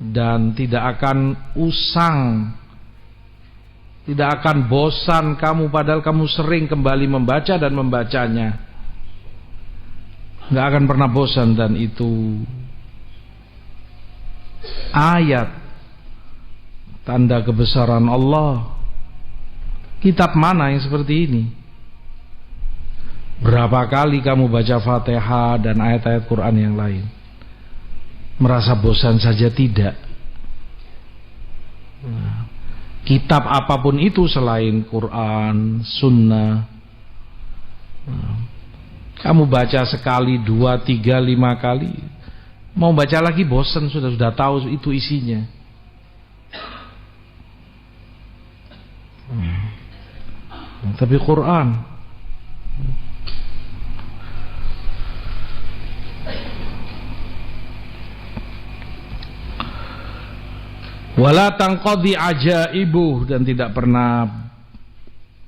dan tidak akan usang, tidak akan bosan kamu padahal kamu sering kembali membaca dan membacanya. Nggak akan pernah bosan, dan itu ayat tanda kebesaran Allah. Kitab mana yang seperti ini? Berapa kali kamu baca Fatihah dan ayat-ayat Quran yang lain? Merasa bosan saja tidak. Kitab apapun itu selain Quran, Sunnah, kamu baca sekali, 2, 3, 5 kali, mau baca lagi bosan, sudah tahu itu isinya. Tapi Quran, wala tanqadi ajaibuh, dan tidak pernah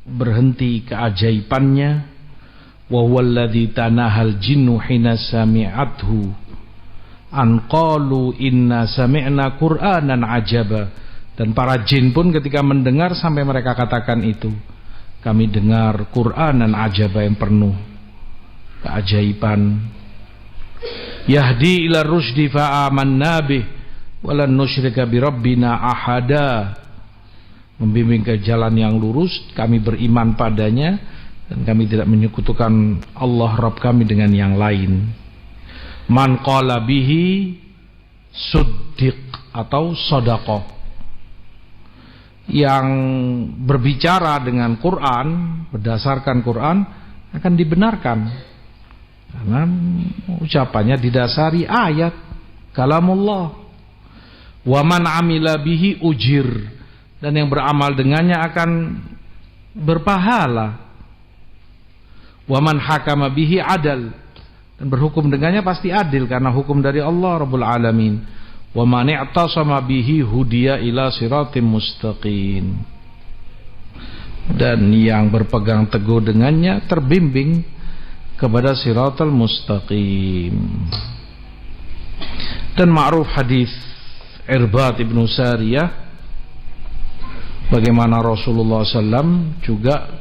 berhenti keajaibannya. Wa huwallazi tanahal jinnu hina sami'athu an qalu inna sami'na qur'anan ajaba. Dan para jin pun ketika mendengar sampai mereka katakan itu, kami dengar Qur'anan ajaba, yang penuh keajaiban. Yahdi ila rusdi fa amanna bih walan nusyrika bi rabbina ahada. Membimbing ke jalan yang lurus, kami beriman padanya dan kami tidak menyekutukan Allah Rabb kami dengan yang lain. Man qala bihi suddiq atau sodaqah, yang berbicara dengan Quran, berdasarkan Quran, akan dibenarkan karena ucapannya didasari ayat kalamullah. Wa man amila bihi ujir, dan yang beramal dengannya akan berpahala. Wa man hakama bihi adal, dan berhukum dengannya pasti adil karena hukum dari Allah Rabbul Alamin. Wa man i'tasama bihi hudiya ila siratim mustaqim, dan yang berpegang teguh dengannya terbimbing kepada siratal mustaqim. Dan ma'ruf hadis Irbad ibnu Sariyah, bagaimana Rasulullah SAW juga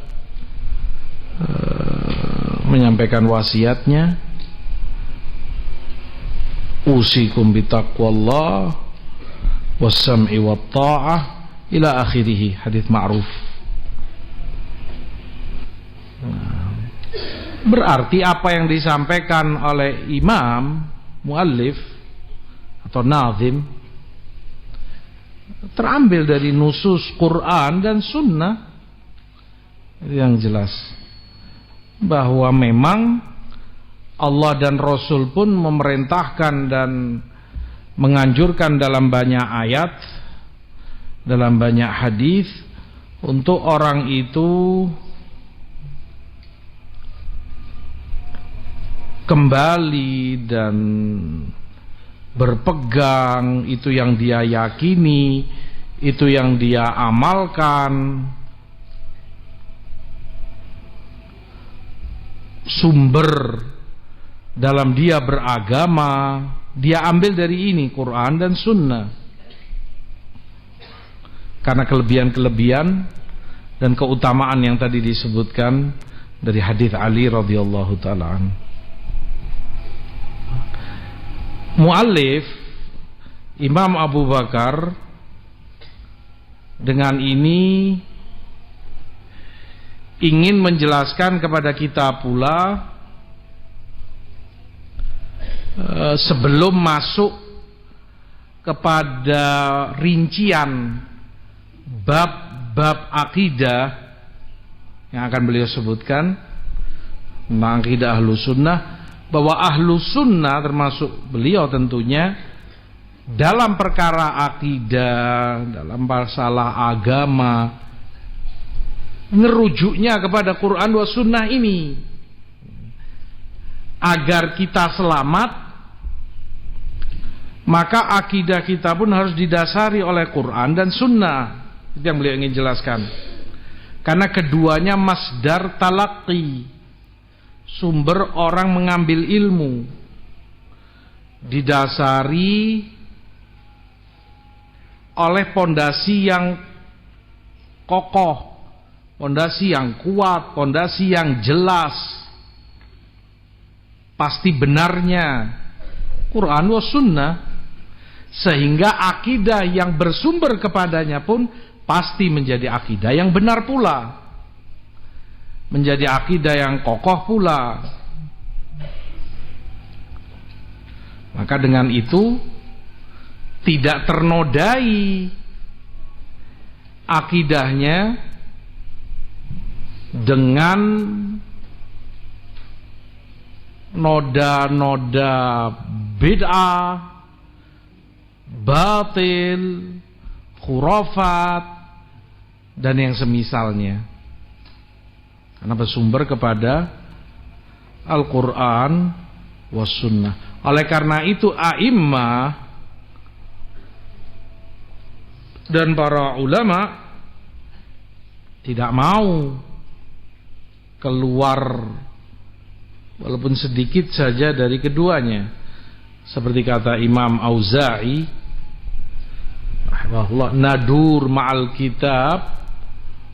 menyampaikan wasiatnya, usikum bitaqwallah wassam'i watta'ah ila akhirih, hadis ma'ruf. Berarti apa yang disampaikan oleh imam, muallif atau nazim terambil dari nusus Quran dan Sunnah yang jelas bahwa memang Allah dan Rasul pun memerintahkan dan menganjurkan dalam banyak ayat, dalam banyak hadis, untuk orang itu kembali dan berpegang itu yang dia yakini, itu yang dia amalkan. Sumber dalam dia beragama dia ambil dari ini, Quran dan Sunnah, karena kelebihan-kelebihan dan keutamaan yang tadi disebutkan dari hadis Ali radhiyallahu taala anhu. Muallif Imam Abu Bakar dengan ini ingin menjelaskan kepada kita pula, sebelum masuk kepada rincian bab-bab akidah yang akan beliau sebutkan tentang akidah ahlu sunnah, bahwa ahlu sunnah termasuk beliau tentunya dalam perkara akidah, dalam masalah agama, ngerujuknya kepada Quran wa sunnah ini agar kita selamat. Maka akidah kita pun harus didasari oleh Quran dan Sunnah. Itu yang beliau ingin jelaskan. Karena keduanya masdar talaqi, sumber orang mengambil ilmu, didasari oleh pondasi yang kokoh, pondasi yang kuat, pondasi yang jelas, pasti benarnya Quran wa sunnah, sehingga akidah yang bersumber kepadanya pun pasti menjadi akidah yang benar pula, menjadi akidah yang kokoh pula. Maka dengan itu tidak ternodai akidahnya dengan noda-noda bid'ah, batil, khurafat, dan yang semisalnya, karena bersumber kepada Al-Quran was sunnah. Oleh karena itu a'immah dan para ulama tidak mau keluar walaupun sedikit saja dari keduanya, seperti kata Imam Auza'i rahimahullah, nadur ma'al kitab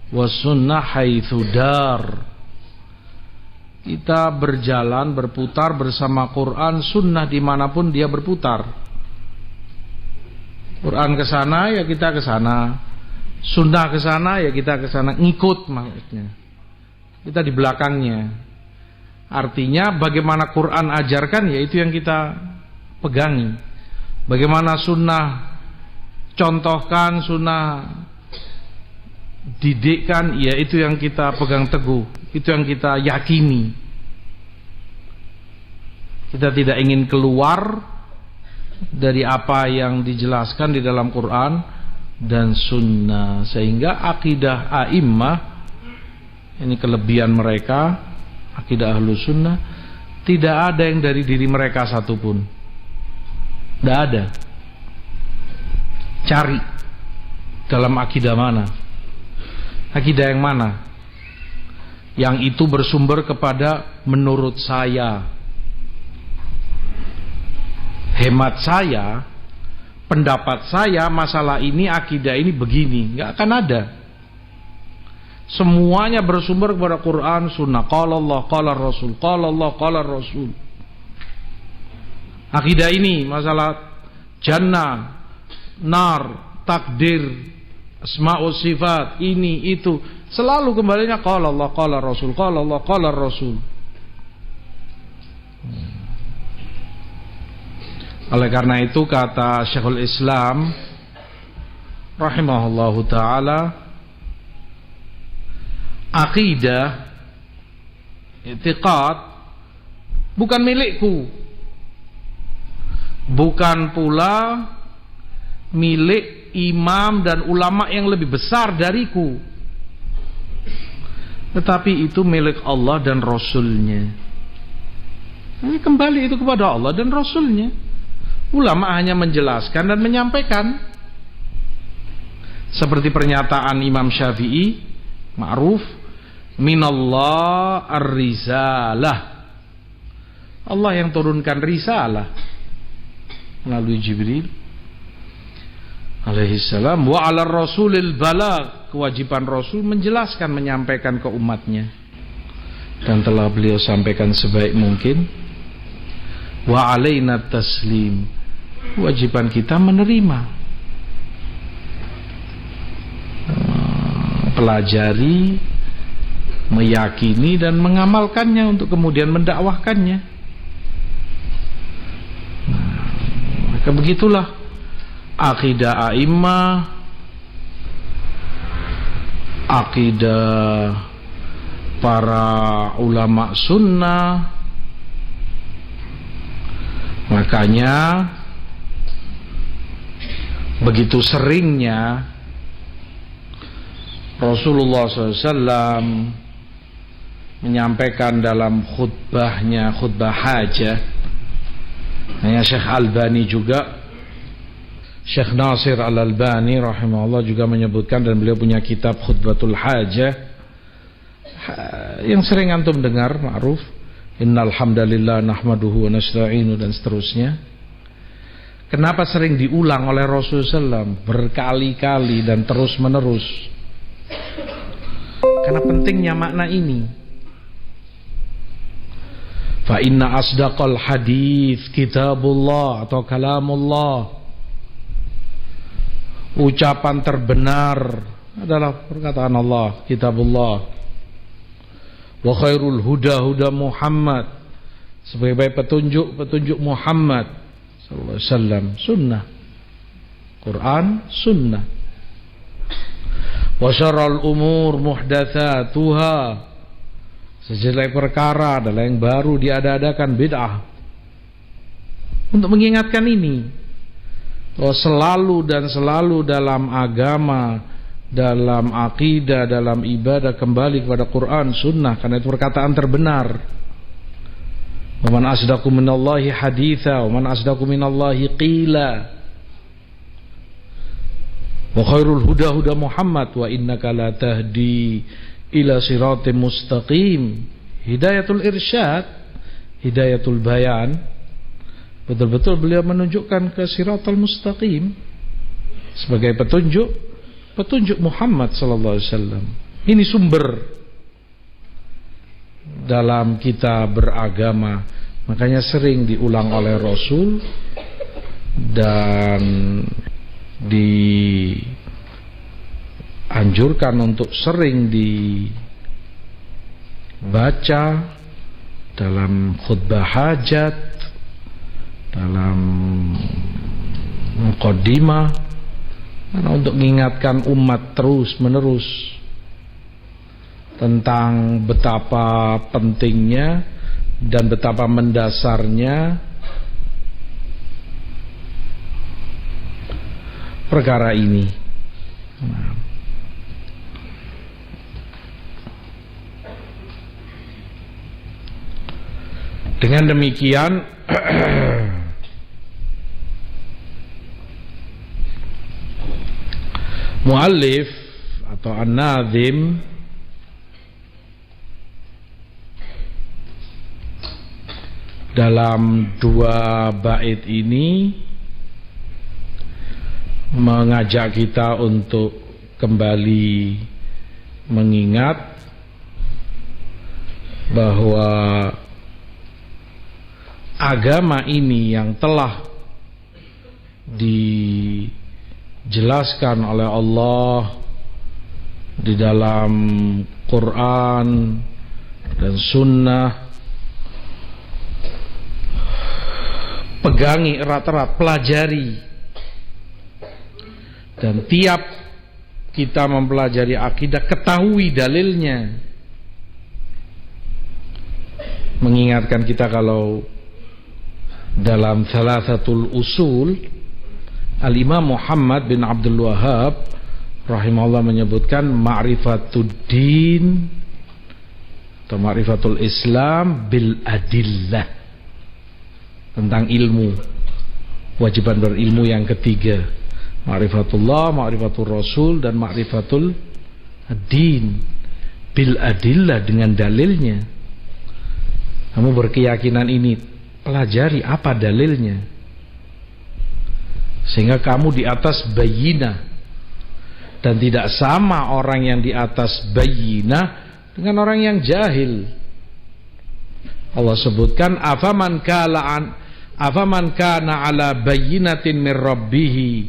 was sunnah haitsu dar. Kita berjalan, berputar bersama Quran sunnah dimanapun dia berputar. Quran ke sana ya kita ke sana, sunnah ke sana ya kita ke sana, ngikut maksudnya. Kita di belakangnya. Artinya bagaimana Quran ajarkan ya itu yang kita pegangi. Bagaimana sunnah contohkan, sunnah didikkan, ya itu yang kita pegang teguh, itu yang kita yakini. Kita tidak ingin keluar dari apa yang dijelaskan di dalam Quran dan sunnah. Sehingga akidah a'immah, ini kelebihan mereka, akidah ahlu sunnah, tidak ada yang dari diri mereka satupun. Tidak ada. Cari dalam akidah mana, akidah yang mana yang itu bersumber kepada menurut saya, hemat saya, pendapat saya, masalah ini, akidah ini begini. Nggak akan ada. Semuanya bersumber kepada Quran, sunnah. Qala Allah, qala Rasul, qala Allah, qala Rasul. Akidah ini masalah jannah, nar, takdir, asma'u sifat, ini itu, selalu kembalinya qala Allah, qala Rasul, qala Allah, qala Rasul. Oleh karena itu kata Syekhul Islam rahimahullahu taala, akidah, i'tiqad bukan milikku, bukan pula milik imam dan ulama yang lebih besar dariku, tetapi itu milik Allah dan Rasulnya. Ini kembali itu kepada Allah dan Rasulnya. Ulama hanya menjelaskan dan menyampaikan, seperti pernyataan Imam Syafi'i ma'ruf, minallah ar-risalah, Allah yang turunkan risalah melalui Jibril alaihissalam, wa ala rasulil balagh, kewajiban Rasul menjelaskan, menyampaikan ke umatnya, dan telah beliau sampaikan sebaik mungkin. Wa alaina taslim, kewajiban kita menerima, pelajari, meyakini dan mengamalkannya untuk kemudian mendakwahkannya. Maka begitulah akidah a'immah, akidah para ulama sunnah. Makanya begitu seringnya Rasulullah SAW menyampaikan dalam khutbahnya, khutbah hajah. Hanya Syekh Albani juga, Syekh Nasir Al-Albani rahimahullah juga menyebutkan, dan beliau punya kitab Khutbatul Hajah yang sering antum dengar, ma'ruf, innal hamdalillah nahmaduhu wa nasta'inu, dan seterusnya. Kenapa sering diulang oleh Rasulullah SAW berkali-kali dan terus menerus? Karena pentingnya makna ini. Fa inna asdaqal hadits kitabullah atau kalamullah. Ucapan terbenar adalah perkataan Allah, kitabullah. Wa khairul huda huda Muhammad. Sebaik-baik petunjuk Muhammad sallallahu alaihi wasallam, sunnah. Quran, sunnah. Wa syarrul umur muhdatsatuha. Sejelek perkara adalah yang baru diada-adakan, bid'ah. Untuk mengingatkan ini, bahwa selalu dalam agama, dalam akidah, dalam ibadah kembali kepada Quran, sunnah, karena itu perkataan terbenar. Wa man asdaqu minallahi haditha, wa man asdaqu minallahi qila. Wa khairul huda huda Muhammad wa innaka la tahdi ila siratim mustaqim. Hidayatul irsyad, hidayatul bayan. Betul-betul beliau menunjukkan ke siratal mustaqim sebagai petunjuk Muhammad sallallahu alaihi wasallam. Ini sumber dalam kita beragama, makanya sering diulang oleh Rasul dan dianjurkan untuk sering dibaca dalam khutbah hajat, dalam muqaddimah, karena untuk mengingatkan umat terus menerus tentang betapa pentingnya dan betapa mendasarnya perkara ini. Dengan demikian muallif atau an-nazim dalam dua bait ini mengajak kita untuk kembali mengingat bahwa agama ini yang telah dijelaskan oleh Allah di dalam Quran dan Sunnah, pegangi erat-erat, pelajari, dan tiap kita mempelajari akidah ketahui dalilnya. Mengingatkan kita kalau dalam Thalathatul Usul Al-Imam Muhammad bin Abdul Wahhab rahimahullah menyebutkan ma'rifatuddin atau ma'rifatul Islam bil adillah, tentang ilmu, wajiban berilmu yang ketiga, ma'rifatullah, ma'rifatul Rasul, dan ma'rifatul din bil adillah, dengan dalilnya. Kamu berkeyakinan ini, pelajari apa dalilnya, sehingga kamu di atas bayyinah. Dan tidak sama orang yang di atas bayyinah dengan orang yang jahil. Allah sebutkan afaman kana ala bayyinatin min rabbih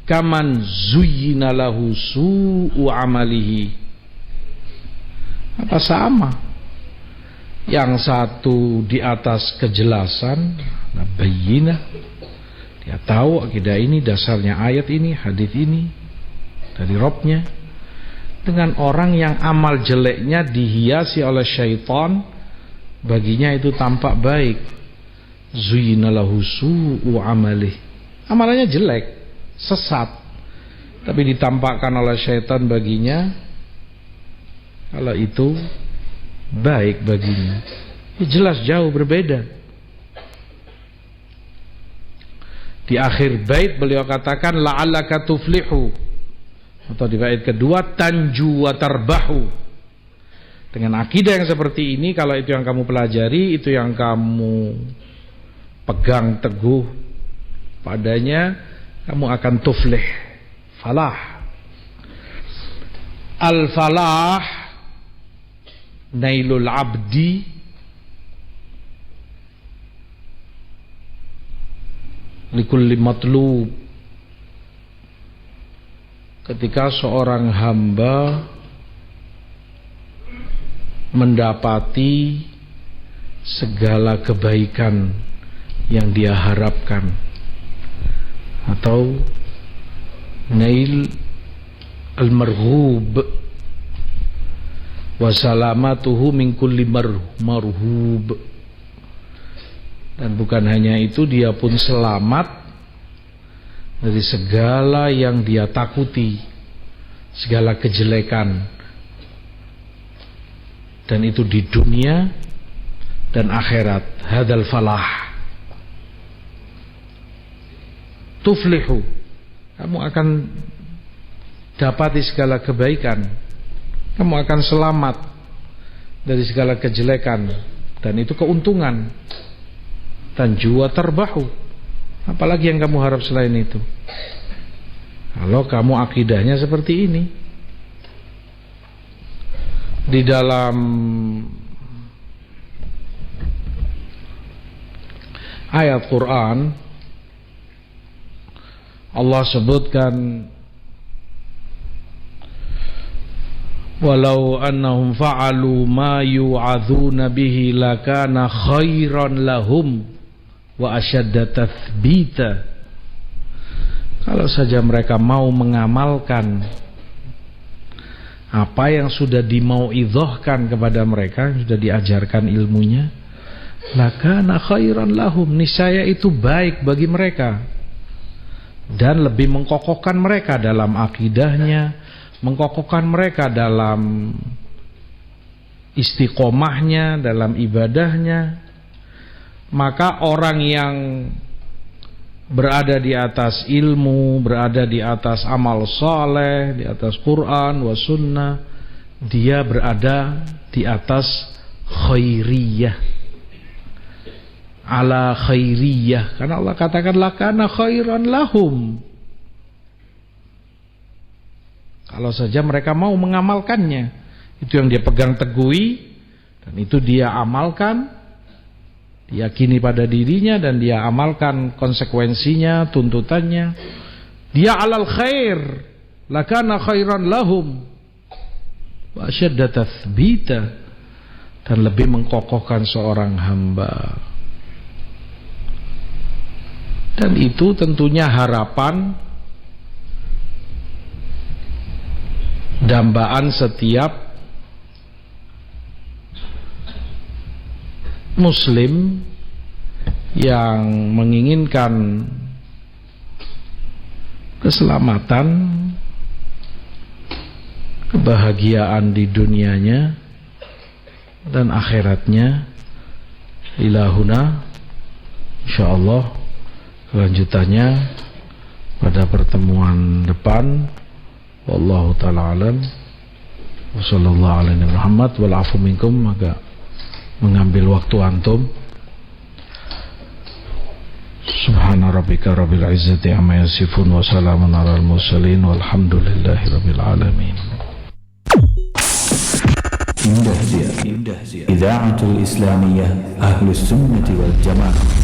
kaman zuyyina lahu su'u amalihi. Apa sama? Yang satu di atas kejelasan, bayyinah, dia tahu akidah ini, dasarnya ayat ini, hadis ini dari Rabbnya, dengan orang yang amal jeleknya dihiasi oleh syaitan, baginya itu tampak baik. Zuyyina lahu su'u amalih, amalannya jelek, sesat, tapi ditampakkan oleh syaitan baginya kalau itu baik baginya. Ya, jelas jauh berbeda. Di akhir bait beliau katakan la'allaka tuflihu, atau di bait kedua tanju wa tarbahu. Dengan akidah yang seperti ini, kalau itu yang kamu pelajari, itu yang kamu pegang teguh, padanya, kamu akan tuflih, falah. Al-falah nailul abdi likulli matlub. Ketika seorang hamba mendapati segala kebaikan yang dia harapkan, atau nail al-marghub wa salamatuhu min kulli marhub. Dan bukan hanya itu, dia pun selamat dari segala yang dia takuti, segala kejelekan, dan itu di dunia dan akhirat. Hadzal falah. Tuflihu, kamu akan dapati segala kebaikan, kamu akan selamat dari segala kejelekan, dan itu keuntungan. Tanju wa tarbahu. Apalagi yang kamu harap selain itu? Kalau kamu akidahnya seperti ini. Di dalam ayat Quran Allah sebutkan, walau annahum fa'alu ma yu'adzuna bihi lakana khairan lahum wa asyadda tathbita. Kalau saja mereka mau mengamalkan apa yang sudah dimauidhahkan kepada mereka, sudah diajarkan ilmunya, lakana khairan lahum, niscaya itu baik bagi mereka dan lebih mengkokohkan mereka dalam akidahnya, mengkokohkan mereka dalam istiqomahnya, dalam ibadahnya. Maka orang yang berada di atas ilmu, berada di atas amal soleh, di atas Quran wa sunnah, dia berada di atas khairiyah, ala khairiyah. Karena Allah katakan lakana khairan lahum. Kalau saja mereka mau mengamalkannya, itu yang dia pegang teguhi, dan itu dia amalkan, diyakini pada dirinya, dan dia amalkan konsekuensinya, tuntutannya, dia alal khair, lakana khairan lahum wa asyadda tathbita, dan lebih mengkokohkan seorang hamba. Dan itu tentunya harapan, dambaan setiap Muslim yang menginginkan keselamatan, kebahagiaan di dunianya dan akhiratnya. Ilahuna, insyaallah kelanjutannya pada pertemuan depan. Wallahu ta'ala alam. Wassallallahu ala nabi Muhammad wal afu minkum. Agak mengambil waktu antum. Subhana rabbika rabbil izzati amma yasifun wa salamun alal mursalin walhamdulillahi rabbil alamin. Indah Zia Idaatul Islamiyah Ahlus Sunnati wal Jamaah.